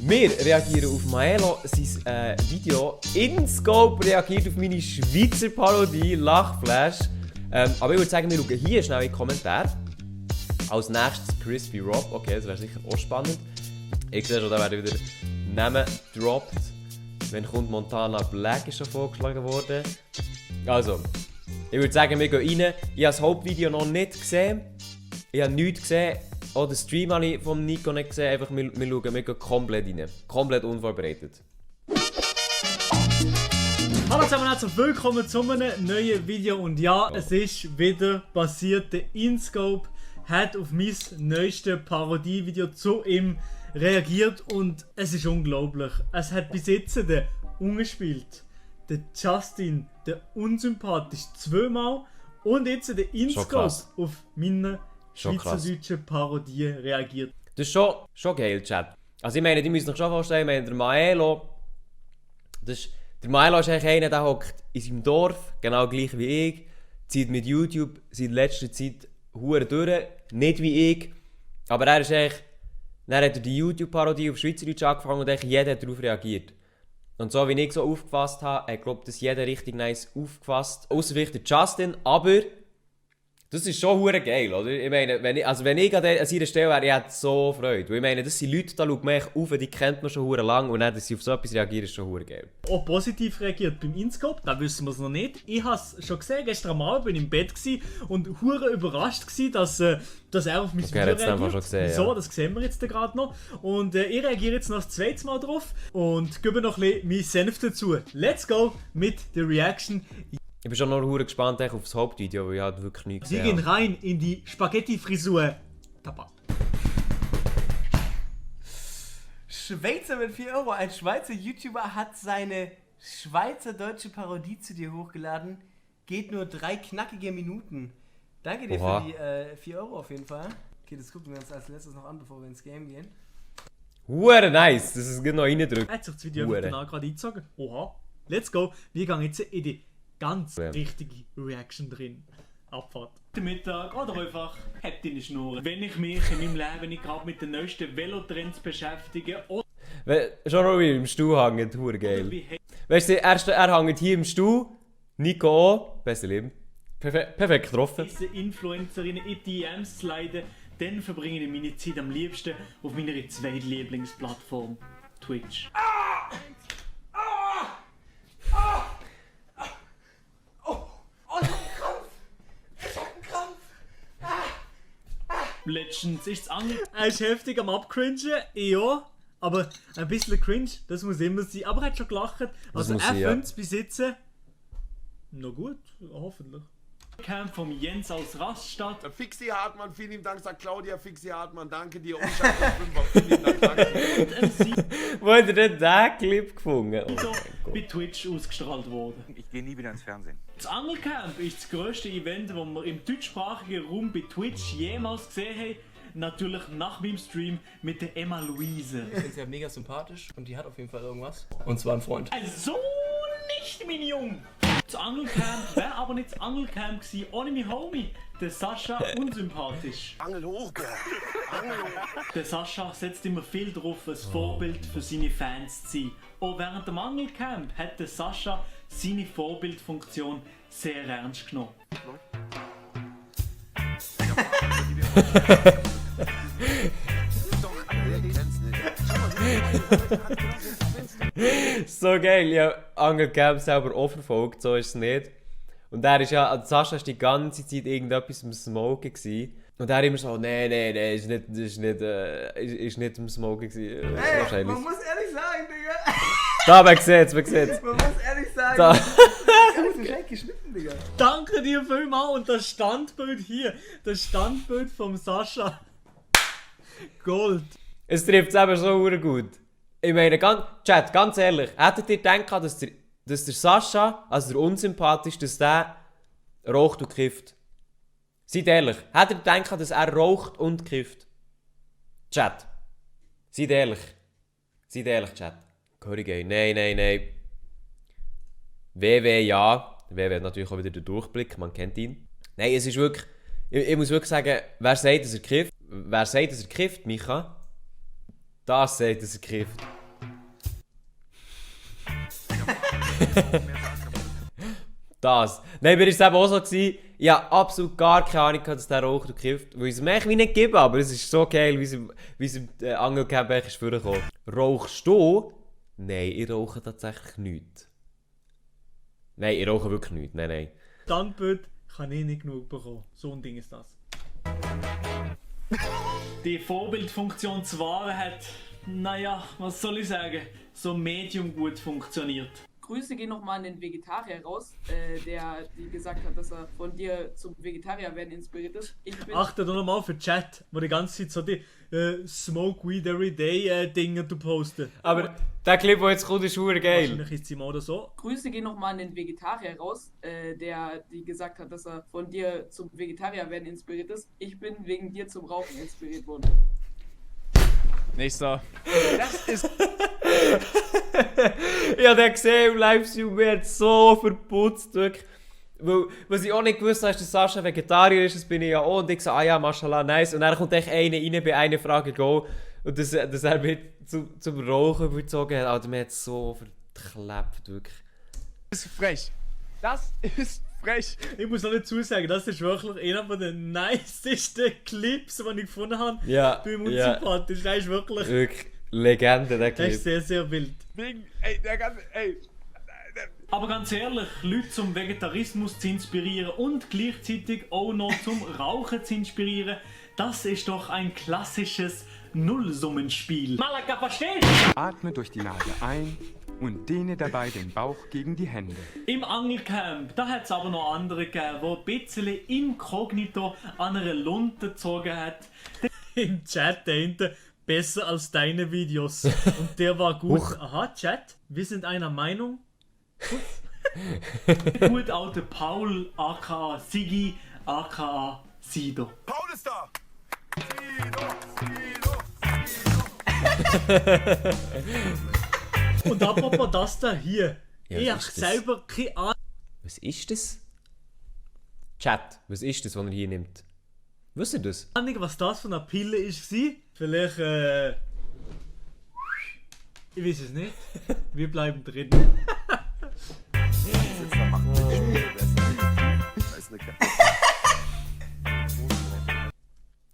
Wir reagieren auf Maelo, sein Video. InScope reagiert auf meine Schweizer Parodie, Lachflash. Aber ich würde sagen, wir schauen hier schnell in die Kommentare. Als nächstes Crispy Rob. Okay, das wäre sicher auch spannend. Ich sehe schon, da werden wieder Namen gedroppt. Wenn kommt Montana Black ist schon vorgeschlagen worden. Also, ich würde sagen, wir gehen rein. Ich habe das Hauptvideo noch nicht gesehen. Ich habe nichts gesehen. Auch den Stream habe ich von Nico nicht gesehen. Einfach, wir gehen komplett rein. Komplett unvorbereitet. Hallo zusammen und herzlich willkommen zu einem neuen Video. Und ja, es ist wieder passiert. Der InScope hat auf mein neuestes Parodievideo zu ihm reagiert und es ist unglaublich. Es hat bis jetzt der ungespielt, der Justin, der unsympathisch zweimal und jetzt der InScope auf meine schweizerdeutsche Parodie reagiert. Das ist schon geil, Chat. Also ich meine, die müssen sich schon vorstellen, ich meine, der Maelo ist eigentlich einer, der hockt in seinem Dorf, genau gleich wie ich, zieht mit YouTube seit letzter Zeit hure durch, nicht wie ich, aber er ist eigentlich, dann hat er die YouTube-Parodie auf Schweizerdeutsch angefangen und eigentlich jeder hat darauf reagiert. Und so wie ich so aufgefasst habe, ich glaube, dass jeder richtig nice aufgefasst, ausser vielleicht der Justin, aber das ist schon hure geil, oder? Ich meine, wenn ich an seiner Stelle wäre, ich hätte so Freude. Weil ich meine, das sind Leute, da schaut man auf, die kennt man schon hure lang und dann, dass sie auf so etwas reagieren, ist schon hure geil. Auch positiv reagiert beim InScope, da wissen wir es noch nicht. Ich habe es schon gesehen, gestern Abend bin ich im Bett und hure überrascht gewesen, dass er auf mein Video reagiert. Schon gesehen, so, ja. das sehen wir jetzt gerade noch. Und ich reagiere jetzt noch das zweite Mal drauf und gebe noch ein bisschen meinen Senf dazu. Let's go mit der Reaction. Ich bin schon noch hure gespannt auf das Hauptvideo, weil ich halt wirklich nichts gesehen habe. Wir gehen rein in die Spaghetti-Frisur. Tabak. Schweizer mit 4 Euro. Ein Schweizer YouTuber hat seine schweizerdeutsche Parodie zu dir hochgeladen. Geht nur 3 knackige Minuten. Danke dir für die 4 Euro auf jeden Fall. Okay, das gucken wir uns als letztes noch an, bevor wir ins Game gehen. Hure nice, das ist genau reingedrückt. Er hat sich das Video genau gerade eingezogen. Oha. Let's go. Wir gehen jetzt in die ganz richtige Reaction drin. Abfahrt. Guten Mittag oder einfach habt ihr eine Schnur. Wenn ich mich in meinem Leben nicht gerade mit den neuesten Velotrends beschäftige oder... Schon noch wie im Stuhl hängt, hure geil. Weißt du, er hängt hier im Stuhl, Nico auch, besser Leben. Perfekt getroffen. Diese Influencerinnen in DMs sliden, dann verbringe ich meine Zeit am liebsten auf meiner zweitlieblingsplattform Twitch. Letztens ist es Er ist heftig am Abcringen, ja, aber ein bisschen cringe, das muss immer sein. Aber er hat schon gelacht, also er findet es bis jetzt noch gut, hoffentlich. Camp vom Jens aus Rastatt. Fixi Hartmann, vielen lieben Dank, sagt Claudia. Fixi Hartmann, danke dir. Vielen lieben Dank, danke. Wo hat er denn diesen Clip gefunden? Oh bei Twitch ausgestrahlt worden. Ich gehe nie wieder ins Fernsehen. Das Angelcamp ist das grösste Event, das wir im deutschsprachigen Raum bei Twitch jemals gesehen haben. Natürlich nach meinem Stream mit der Emma Luise. Ich finde sie ja mega sympathisch und die hat auf jeden Fall irgendwas. Und zwar ein Freund. Also nicht, mein Junge! Das Angelcamp wäre aber nicht das Angelcamp gewesen ohne mein Homie, der Sascha unsympathisch. Angel hoch, Angel hoch. Der Sascha setzt immer viel drauf, ein Vorbild für seine Fans zu sein. Auch während dem Angelcamp hat der Sascha seine Vorbildfunktion sehr ernst genommen. So geil, ich habe Angelcamp selber auch verfolgt, so ist es nicht. Und Sascha war die ganze Zeit irgendetwas am Smoken gewesen. Und er immer so, nein, ist nicht am Smoken gewesen. Wahrscheinlich. Man muss ehrlich sagen, Digga. Da, man sieht's. Man muss ehrlich sagen. Da. Das ist gescheit geschnitten, Digga. Danke dir vielmals und das Standbild hier, das Standbild vom Sascha. Gold. Es trifft es eben so gut. Ich meine, Chat, ganz ehrlich, hättet ihr gedacht, dass der Sascha, also der unsympathisch, dass der raucht und kifft? Seid ehrlich, hättet ihr gedacht, dass er raucht und kifft? Chat. Seid ehrlich, Chat. Corrigate. Nein. WW ja. WW hat natürlich auch wieder den Durchblick, man kennt ihn. Nein, es ist wirklich... Ich muss wirklich sagen, wer sagt, dass er kifft? Micha? Das sagt, dass er kifft. Das. Nein, mir war es eben auch so, ich habe absolut gar keine Ahnung, dass der raucht und kifft, weil ich es mir eigentlich nicht gebe, aber es ist so geil, wie es im Angelcamp ist vorgekommen. Rauchst du? Nein, ich rauche tatsächlich nichts. Nein, ich rauche wirklich nichts, nein. Standbild kann ich nicht genug bekommen. So ein Ding ist das. Die Vorbildfunktion zwar hat, naja, was soll ich sagen, so medium gut funktioniert. Grüße gehen nochmal an den Vegetarier raus, der die gesagt hat, dass er von dir zum Vegetarier werden inspiriert ist. Achte doch nochmal auf den Chat, wo die ganze Zeit so die Smoke Weed Every Day Dinge posten. Aber der Clip, der jetzt kommt, ist verdammt geil. Wahrscheinlich ist sie mal oder so. Grüße gehen nochmal an den Vegetarier raus, der die gesagt hat, dass er von dir zum Vegetarier werden inspiriert ist. Ich bin wegen dir zum Rauchen inspiriert worden. Nächster. Das ist. Ich habe den gesehen im Livestream, mir hat so verputzt. Wirklich. Weil, was ich auch nicht gewusst habe, ist, dass Sascha Vegetarier ist, das bin ich ja auch. Und ich so, ah ja, mashallah, nice. Und dann kommt echt einer rein bei einer Frage go. Und dass er mich zum Rauchen bezogen hat. Alter, mir hat so verklebt, wirklich. Das ist frech. Das ist frech. Ich muss noch dazu sagen, das ist wirklich einer von den nicesten Clips, die ich gefunden habe. Ja, Beim ja. Unsympathisch. Das ist wirklich. Wirklich Legende, der Das Clip. ist sehr, sehr wild. Wegen, ey, der ganze, ey. Aber ganz ehrlich, Leute zum Vegetarismus zu inspirieren und gleichzeitig auch noch zum Rauchen zu inspirieren, das ist doch ein klassisches Nullsummenspiel. Malaka, verstehst du? Atme durch die Nase ein und dehne dabei den Bauch gegen die Hände. Im Angelcamp, da hat es aber noch andere gegeben, die ein bisschen inkognito an einer Lunte gezogen hat. Im Chat dahinter, besser als deine Videos. Und der war gut. Aha, Chat, wir sind einer Meinung. Gut alte Paul, aka Sigi, aka Sido. Paul ist da! Und apropos das da hier. Ja, ich was habe ist das? selber keine Ahnung, Was ist das? Chat, was ist das, was er hier nimmt? Wisst ihr das? was das für eine Pille ist. Vielleicht, ich weiß es nicht. Wir bleiben drin.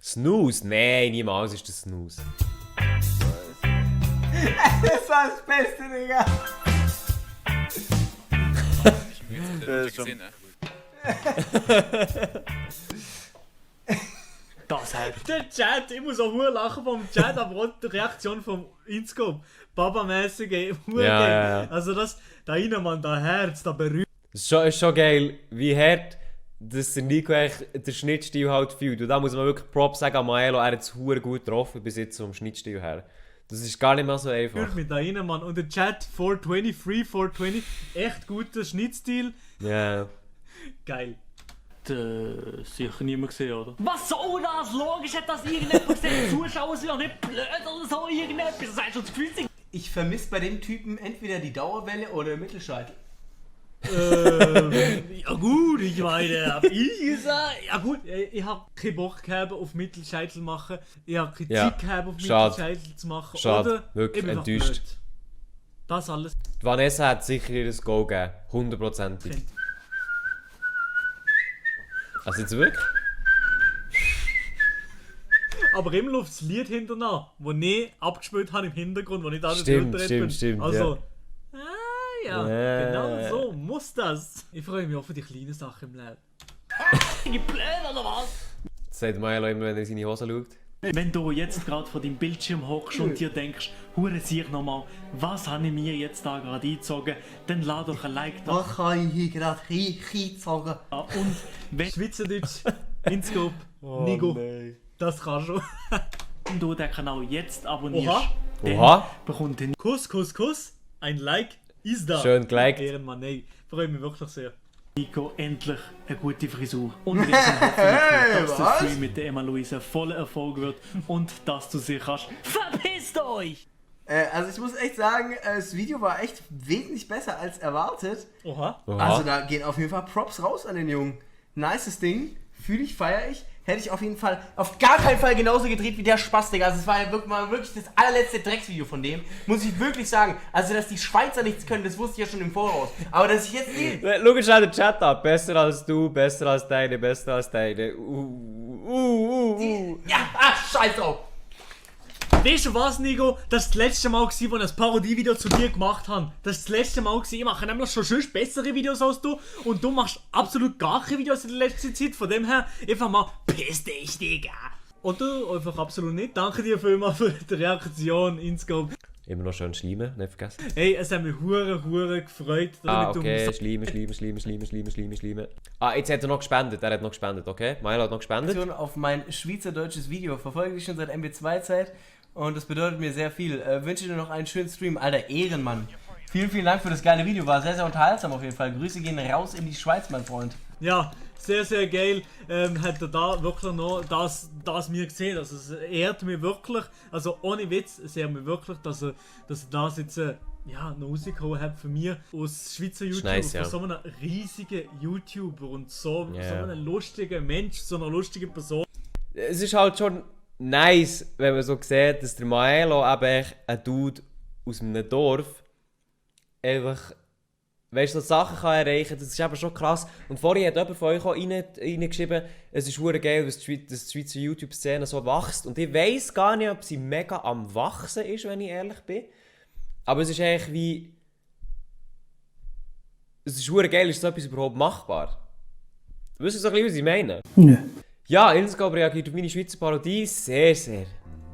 Snooze? Nein, niemals ist das Snooze. Das war das Beste, Digga. Das halt. Der Chat, ich muss auch nur lachen vom Chat, aber auch die Reaktion vom Inscope. Baba-mäßig, Ja. Also das, da rein, man, da Herz, da berührt. Es ist schon geil, wie hart dass der Nico eigentlich den Schnittstil halt fühlt. Und da muss man wirklich Props sagen an Maelo, er hat es verdammt gut getroffen bis jetzt vom Schnittstil her. Das ist gar nicht mehr so einfach. Mit da rein, Mann. Und der Chat 420, Free 420, echt guter Schnittstil. Ja. Geil. Sicher niemand gesehen, oder? Was soll das? Logisch hat das irgendjemand gesehen. Die Zuschauer sind ja nicht blöd oder so irgendetwas. Das heißt schon das Gefühl. Ich vermisse bei dem Typen entweder die Dauerwelle oder den Mittelscheitel. Ja gut, ich meine, hab ich gesagt. Ja gut, ich hab keinen Bock gehabt auf Mittelscheitel machen. Ich hab keine Ja. Zeit gehabt auf Schade. Mittelscheitel zu machen. Schade. Oder Wirklich ich bin einfach enttäuscht. blöd. Das alles. Die Vanessa hat sicher ihr Go gegeben. 100%. Also jetzt wirklich? Aber immer läuft das Lied hinterher, das ich abgespielt habe im Hintergrund, wo ich da Stimmt, drüber stimmt, bin. stimmt, Also, ja, Ja. genau so muss das. Ich freue mich auch für die kleinen Sachen im Leben. Pläne oder was? Das sagt Maelo immer, wenn er in seine Hose schaut. Wenn du jetzt gerade vor deinem Bildschirm hockst und dir denkst, hure sieh nochmal, was habe ich mir jetzt da gerade eingezogen, dann lad doch ein Like da. Was kann ich hier gerade reingezogen? Und wenn Schweizerdeutsch, Inscope, Nigo, das kannst du. Wenn du den Kanal jetzt abonnierst, dann Oha. bekommt ihr Kuss, Kuss, Kuss, ein Like ist da. Schön geliked. Ehrenmann, ey. Freue mich wirklich sehr. Nico, endlich eine gute Frisur. Und wir hoffen, dass der Stream mit der Emma Luisa voller Erfolg wird und dass du sie kannst. Verpisst euch! Also ich muss echt sagen, das Video war echt wesentlich besser als erwartet. Oha. Oha. Also da gehen auf jeden Fall Props raus an den Jungen. Nices Ding, fühle ich, feiere ich. hätte ich auf jeden Fall, auf gar keinen Fall genauso gedreht wie der Spaß, Digga. Also es war ja wirklich das allerletzte Drecksvideo von dem, muss ich wirklich sagen. Also, dass die Schweizer nichts können, das wusste ich ja schon im Voraus. Aber dass ich jetzt die... Schau schnell den Chat ab. Besser als du, besser als deine, besser als deine. Ja, scheiß drauf. Weißt du was, Nico? Das ist das letzte Mal, als ich ein Parodievideo zu dir gemacht habe. Das ist das letzte Mal. Ich mache nämlich schon bessere Videos als du. Und du machst absolut gar keine Videos in der letzten Zeit. Von dem her, einfach mal, piss dich, Digga. Oder einfach absolut nicht. Danke dir vielmals für die Reaktion, InScope. Immer noch schön schleimen, nicht vergessen. Hey, es hat mich hure gefreut. Okay, schleimen. Jetzt hat er noch gespendet, okay? Milo hat noch gespendet. Auf mein schweizerdeutsches Video verfolge ich schon seit MB2-Zeit. Und das bedeutet mir sehr viel. Wünsche dir noch einen schönen Stream. Alter, Ehrenmann. Vielen Dank für das geile Video. War sehr unterhaltsam auf jeden Fall. Grüße gehen raus in die Schweiz, mein Freund. Ja, sehr geil. Hat er da wirklich noch das mir gesehen. Also es ehrt mich wirklich. Also ohne Witz, es ehrt mich wirklich, dass er das jetzt noch rausgehauen hat für mich aus Schweizer YouTuber. Nice, ja. Für so einen riesigen YouTuber und so einen lustigen Mensch, so eine lustige Person. Es ist halt schon nice, wenn man so sieht, dass der Maelo eben ein Dude aus einem Dorf einfach, weißt du, so Sachen kann erreichen. Das ist eben schon krass. Und vorhin hat jemand von euch auch reingeschrieben, es ist verdammt geil, dass die Schweizer YouTube-Szene so wächst. Und ich weiss gar nicht, ob sie mega am Wachsen ist, wenn ich ehrlich bin. Aber es ist eigentlich wie... Es ist verdammt geil, ist so etwas überhaupt machbar? Wisst ihr so ein bisschen, was ich meine? Nö. Ja, insgesamt reagiert auf meine Schweizer Parodie. Sehr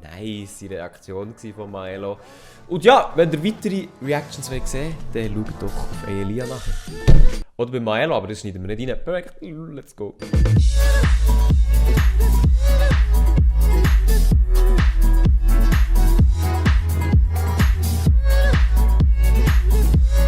nice Reaktion von Maelo. Und ja, wenn ihr weitere Reactions wollt sehen, dann schaut doch auf Elia nachher. Oder bei Maelo, aber das schneiden wir nicht rein. Perfekt, let's go.